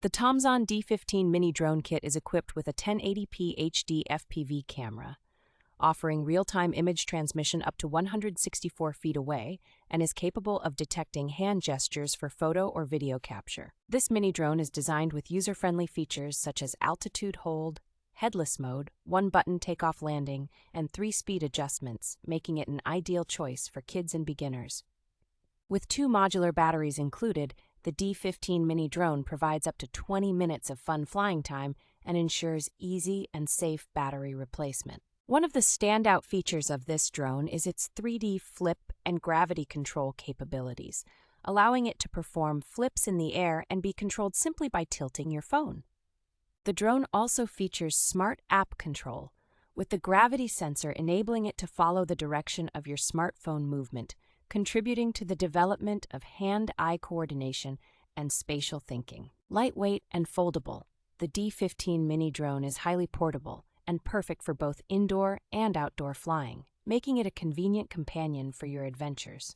The Tomzon D15 Mini Drone Kit is equipped with a 1080p HD FPV camera, offering real-time image transmission up to 164 feet away and is capable of detecting hand gestures for photo or video capture. This mini drone is designed with user-friendly features such as altitude hold, headless mode, one-button takeoff landing, and 3-speed adjustments, making it an ideal choice for kids and beginners. With 2 modular batteries included, the D15 Mini Drone provides up to 20 minutes of fun flying time and ensures easy and safe battery replacement. One of the standout features of this drone is its 3D flip and gravity control capabilities, allowing it to perform flips in the air and be controlled simply by tilting your phone. The drone also features smart app control, with the gravity sensor enabling it to follow the direction of your smartphone movement, contributing to the development of hand-eye coordination and spatial thinking. Lightweight and foldable, the D15 Mini Drone is highly portable and perfect for both indoor and outdoor flying, making it a convenient companion for your adventures.